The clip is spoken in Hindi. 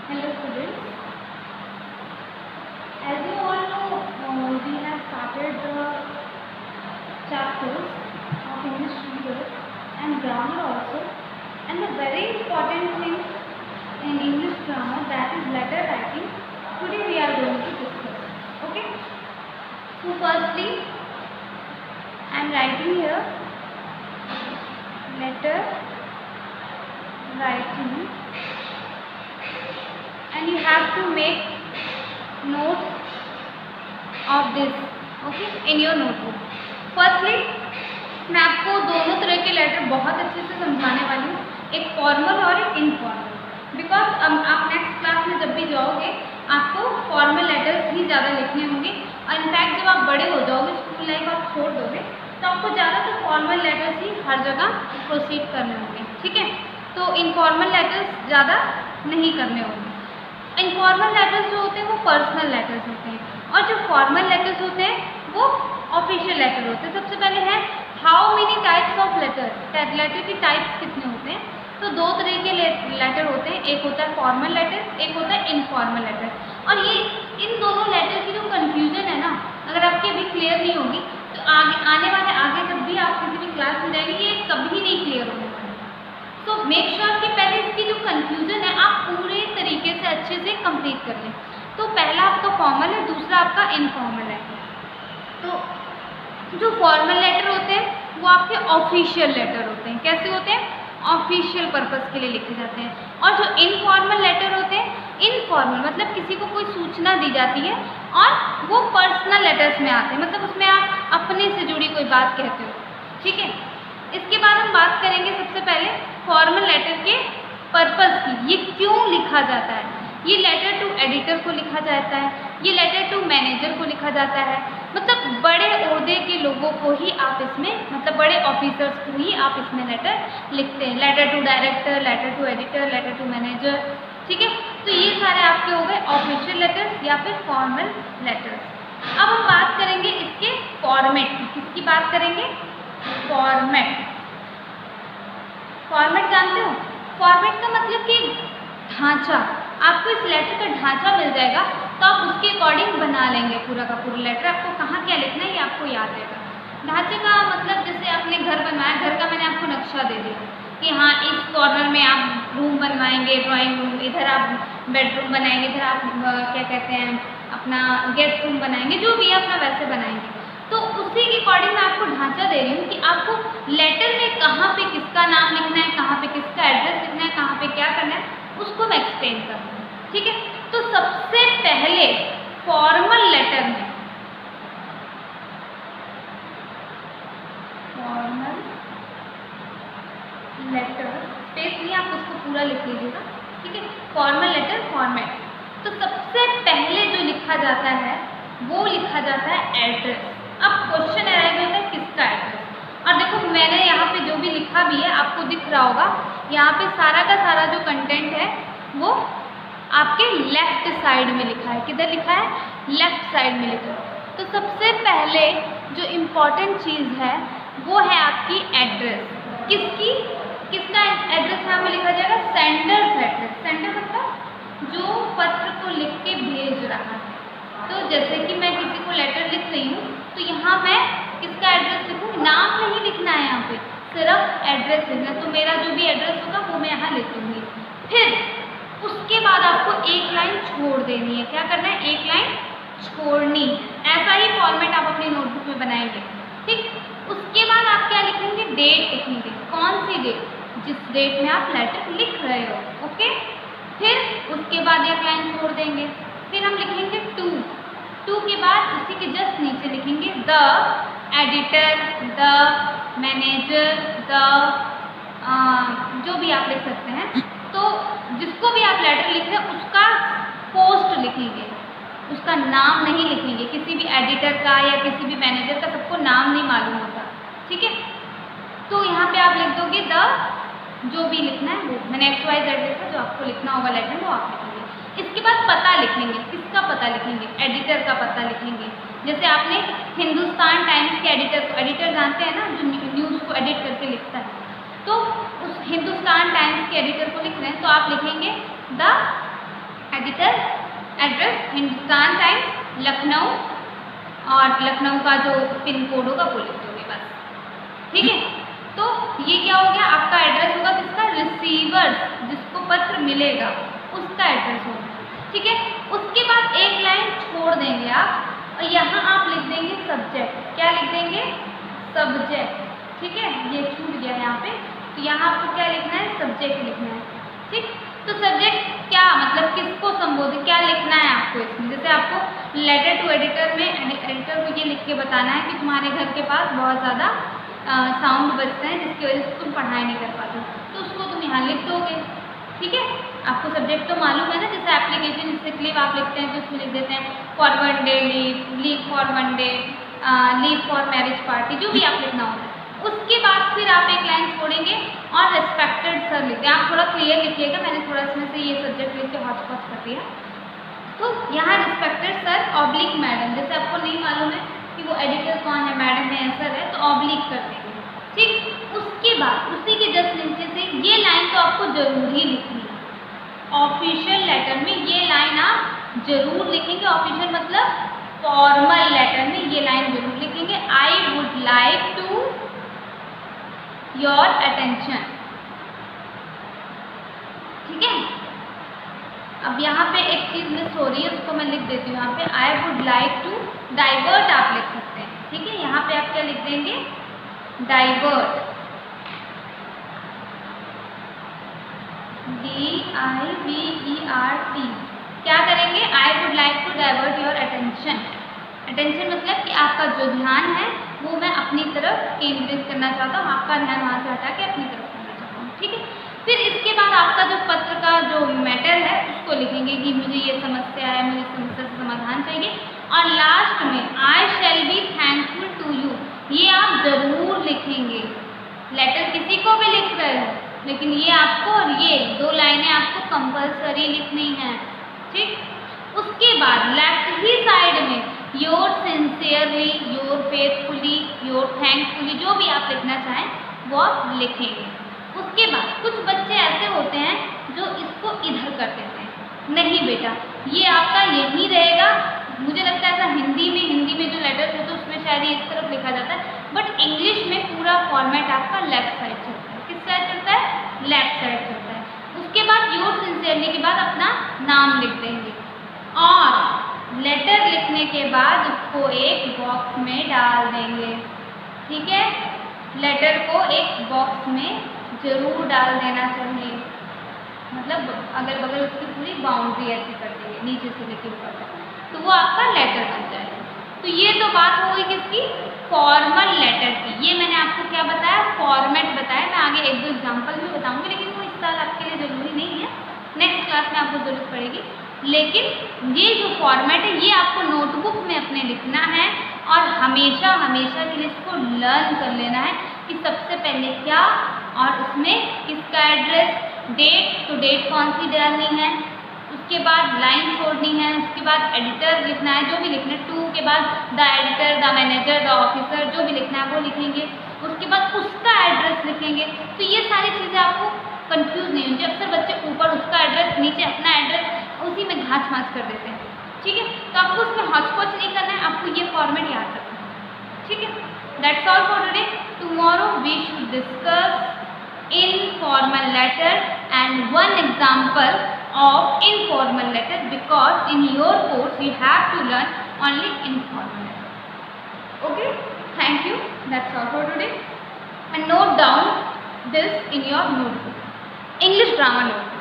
Hello students, as you all know, we have started the chapters of English reader and grammar also, and the very important thing in English grammar, that is letter writing. Today we are going to discuss. Okay, so firstly I am writing here letter writing, and you have to make note of this, okay, in your notebook. Firstly मैं आपको दोनों तरह के लेटर बहुत अच्छे से समझाने वाली हूँ, एक फॉर्मल और एक इनफॉर्मल, बिकॉज आप नेक्स्ट क्लास में जब भी जाओगे आपको फॉर्मल लेटर्स ही ज़्यादा लिखने होंगे, और इनफैक्ट जब आप बड़े हो जाओगे, स्कूल लाइफ आप छोड़ दोगे, तो आपको ज़्यादातर फॉर्मल लेटर्स ही हर जगह प्रोसीड करने होंगे, ठीक है। तो इनफॉर्मल लेटर्स ज़्यादा नहीं करने होंगे। इनफॉर्मल लेटर्स जो होते हैं वो पर्सनल लेटर्स होते हैं, और जो फॉर्मल लेटर्स होते हैं वो ऑफिशियल लेटर होते हैं। सबसे पहले है how many types of letter, letter की टाइप्स कितने होते हैं। तो दो तरह के लेटर होते हैं, एक होता है फॉर्मल लेटर, एक होता है इनफॉर्मल लेटर। और ये इन दोनों लेटर की जो कन्फ्यूजन है ना, अगर आपकी अभी क्लियर नहीं होगी तो आने वाले आगे जब भी आप किसी भी क्लास में जाएंगे ये कभी नहीं क्लियर होने वाला। सो मेक श्योर कि पहले इसकी जो कन्फ्यूजन है आप पूरे तरीके से अच्छे से कंप्लीट कर लें। तो पहला आपका फॉर्मल है, दूसरा आपका इनफॉर्मल है। तो जो फॉर्मल लेटर होते हैं वो आपके ऑफिशियल लेटर होते हैं। कैसे होते हैं? ऑफिशियल पर्पस के लिए लिखे जाते हैं। और जो इनफॉर्मल लेटर होते हैं, इनफॉर्मल मतलब किसी को कोई सूचना दी जाती है और वो पर्सनल लेटर्स में आते हैं, मतलब उसमें आप अपने से जुड़ी कोई बात कहते हो, ठीक है। इसके बाद हम बात करेंगे सबसे पहले फॉर्मल लेटर के पर्पस की, ये क्यों लिखा जाता है। ये लेटर टू एडिटर को लिखा जाता है, ये लेटर टू मैनेजर को लिखा जाता है, मतलब बड़े ओहदे के लोगों को ही आप इसमें, मतलब बड़े ऑफिसर्स को ही आप इसमें लेटर लिखते हैं। Letter to director, letter to editor, letter to manager, ठीक है। तो ये सारे आपके हो गए ऑफिशियल लेटर्स या फिर फॉर्मल लेटर्स। अब हम बात करेंगे इसके फॉर्मेट की। किसकी बात करेंगे? फॉर्मेट। फॉर्मेट जानते हो? फॉर्मेट का मतलब कि ढांचा। आपको इस लेटर का ढांचा मिल जाएगा तो आप उसके अकॉर्डिंग बना लेंगे पूरा का पूरा लेटर। आपको कहाँ क्या लिखना है ये आपको याद रहेगा। ढांचे का मतलब जैसे आपने घर बनवाया, घर का मैंने आपको नक्शा दे दिया कि हाँ इस कॉर्नर में आप रूम बनवाएंगे, ड्राइंग रूम, इधर आप बेडरूम बनाएंगे, इधर आप क्या कहते हैं अपना गेस्ट रूम बनाएंगे, जो भी अपना वैसे बनाएंगे। तो उसी के अकॉर्डिंग मैं आपको ढांचा दे रही हूँ कि आपको लेटर में कहाँ पे किसका नाम लिखना है, कहाँ पे किसका एड्रेस लिखना है, कहाँ पे क्या करना है, उसको मैं एक्सप्लेन करूँगी, ठीक है। तो सबसे पहले फॉर्मल लेटर में, फॉर्मल लेटर स्पेस नहीं, आप उसको पूरा लिख लीजिएगा, ठीक है। Formal letter format. तो सबसे पहले जो लिखा जाता है वो लिखा जाता है एड्रेस। अब क्वेश्चन अराइज होता है किसका एड्रेस। और देखो मैंने यहाँ पे जो भी लिखा भी है आपको दिख रहा होगा, यहाँ पे सारा का सारा जो कंटेंट है वो आपके लेफ्ट साइड में लिखा है। किधर लिखा है? लेफ्ट साइड में लिखा है। तो सबसे पहले जो इम्पोर्टेंट चीज़ है वो है आपकी एड्रेस। किसकी? किसका एड्रेस यहाँ पे लिखा जाएगा? Sender's address. सेंडर मतलब जो पत्र को लिख के भेज रहा है। तो जैसे कि मैं किसी को लेटर लिख रही हूँ तो यहाँ मैं किसका एड्रेस लिखूँ? नाम नहीं लिखना है यहाँ पे, सिर्फ एड्रेस लिखना। तो मेरा जो भी एड्रेस होगा वो मैं यहाँ लिखूँगी। फिर उसके बाद आपको एक लाइन छोड़ देनी है। क्या करना है? एक लाइन छोड़नी। ऐसा ही फॉर्मेट आप अपनी नोटबुक में बनाएंगे, ठीक। उसके बाद आप क्या लिखेंगे? डेट लिखेंगे। कौन सी डेट? जिस डेट में आप लेटर लिख रहे हो, ओके। फिर उसके बाद एक लाइन छोड़ देंगे। फिर हम लिखेंगे टू के बाद उसी के जस्ट नीचे लिखेंगे the editor, the manager, the जो भी आप लिख सकते हैं। तो जिसको भी आप लेटर लिख रहे हैं उसका पोस्ट लिखेंगे, उसका नाम नहीं लिखेंगे। किसी भी एडिटर का या किसी भी मैनेजर का सबको नाम नहीं मालूम होता, ठीक है। तो यहाँ पे आप लिख दोगे द, जो भी लिखना है वो, मैंने XYZ लिखा, जो आपको लिखना होगा लेटर वो आप लिखेंगे। इसके बाद पता लिखेंगे। किसका पता लिखेंगे? एडिटर का पता लिखेंगे। जैसे आपने हिंदुस्तान टाइम्स के एडिटर जानते हैं ना, जो न्यूज़ को एडिट करके लिखता है, तो उस हिंदुस्तान टाइम्स के एडिटर को लिख रहे हैं तो आप लिखेंगे the editor address Hindustan times Lucknow, और लखनऊ का जो पिन कोड होगा वो लिख दोगे बस, ठीक है। तो ये क्या हो गया, आपका एड्रेस होगा किसका, रिसीवर, जिसको पत्र मिलेगा उसका एड्रेस होगा, ठीक है। उसके बाद एक लाइन छोड़ देंगे आप, और यहाँ आप लिख देंगे सब्जेक्ट। क्या लिख देंगे, सब्जेक्ट, ठीक है। ये छूट गया यहाँ पे, तो यहाँ आपको क्या लिखना है, सब्जेक्ट लिखना है, ठीक। तो सब्जेक्ट क्या मतलब, किसको संबोधित, क्या लिखना है आपको इसमें। जैसे आपको लेटर टू एडिटर में एडिटर को ये लिख के बताना है कि तुम्हारे घर के पास बहुत ज़्यादा साउंड बजते हैं जिसकी वजह से तुम पढ़ाई नहीं कर पाते, तो उसको तुम यहाँ लिख दोगे, ठीक है। आपको सब्जेक्ट तो मालूम है ना, जैसे एप्लीकेशन सिक लीव आप लिखते हैं तो उसमें लिख देते हैं for 1 day leave, leave for 1 day, leave for marriage party, जो भी आप लिखना होता है। उसके बाद फिर आप एक लाइन छोड़ेंगे और रेस्पेक्टेड सर लिखते हैं। आप थोड़ा क्लियर लिखिएगा, मैंने थोड़ा इसमें से ये सब्जेक्ट लिख के हॉच पॉच कर दिया। तो यहाँ रिस्पेक्टेड सर ऑब्लिक मैडम, जैसे आपको नहीं मालूम है कि वो एडिटर कौन है, मैडम है या सर है, तो ऑब्लिक कर देंगे, ठीक। उसके बाद उसी के जस्ट नीचे से ये लाइन तो आपको जरूर ही लिखनी है। ऑफिशियल लेटर में ये लाइन आप जरूर लिखेंगे, ऑफिशियल मतलब फॉर्मल लेटर में ये लाइन जरूर लिखेंगे, I would like to your attention, ठीक है। अब यहाँ पे एक चीज़ मिस हो रही है, उसको मैं लिख देती हूँ यहाँ पे, I would like to divert आप लिख सकते हैं, ठीक है। यहाँ पे आप क्या लिख देंगे, डाइवर्ट, DIVERT, क्या करेंगे, I would like to divert your attention. Attention मतलब कि आपका जो ध्यान है वो मैं अपनी तरफ केंद्रित करना चाहता हूँ, आपका ध्यान वहाँ से हटा के अपनी तरफ करना चाहता हूँ, ठीक है। फिर इसके बाद आपका जो पत्र का जो मैटर है उसको लिखेंगे कि मुझे ये समस्या है, मुझे समस्या से समाधान चाहिए, और लास्ट में I shall be thankful to you, ये आप जरूर लिखेंगे। लेटर किसी को भी लिख रहे हो, लेकिन ये आपको और ये 2 लाइनें आपको कंपल्सरी लिखनी है, ठीक। उसके बाद लेफ्ट ही साइड में your sincerely, your faithfully, your thankfully, जो भी आप लिखना चाहें वो आप लिखेंगे। उसके बाद कुछ बच्चे ऐसे होते हैं जो इसको इधर कर देते हैं, नहीं बेटा ये आपका यही रहेगा। मुझे लगता है ऐसा हिंदी में जो लेटर्स होते हैं उसमें शायद ये इस तरफ लिखा जाता है, बट इंग्लिश में पूरा फॉर्मेट आपका लेफ्ट साइड चलता है। किस साइड चलता है, लेफ्ट साइड चलता है। उसके बाद योर सिंसियरली के बाद अपना नाम लिख देंगे, और लेटर लिखने के बाद उसको एक बॉक्स में डाल देंगे, ठीक है। लेटर को एक बॉक्स में जरूर डाल देना चाहिए, मतलब अगल बगल उसकी पूरी बाउंड्री ऐसे कर देंगे नीचे से लेकर ऊपर तक, तो वो आपका लेटर बन जाएगा। तो ये तो बात हो गई किसकी, फॉर्मल लेटर की। ये मैंने आपको क्या बताया, फॉर्मेट बताया। मैं आगे 1-2 एग्जाम्पल भी बताऊंगी, लेकिन वो इस साल आपके लिए ज़रूरी नहीं है, नेक्स्ट क्लास में आपको ज़रूरत पड़ेगी। लेकिन ये जो फॉर्मेट है ये आपको नोटबुक में अपने लिखना है, और हमेशा के लिए इसको लर्न कर लेना है कि सबसे पहले क्या, और उसमें किसका एड्रेस, डेट, तो डेट कौन सी डालनी है, उसके बाद लाइन छोड़नी है, उसके बाद एडिटर लिखना है, जो भी लिखना है, टू के बाद the editor, the manager, the officer, जो भी लिखना है वो लिखेंगे। उसके बाद उसका एड्रेस लिखेंगे। तो ये सारी चीज़ें आपको कंफ्यूज नहीं होंगी। अक्सर बच्चे ऊपर उसका एड्रेस, नीचे अपना एड्रेस, उसी में घाच माच कर देते हैं, ठीक है। तो आपको उसमें हॉचपॉच नहीं करना है, आपको ये फॉर्मेट याद रखना है, ठीक है। That's all for today. Tomorrow we should discuss informal letter and one example of informal letter, because in your course you have to learn only informal letter. Okay, thank you. That's all for today. And note down this in your notebook, English grammar notebook.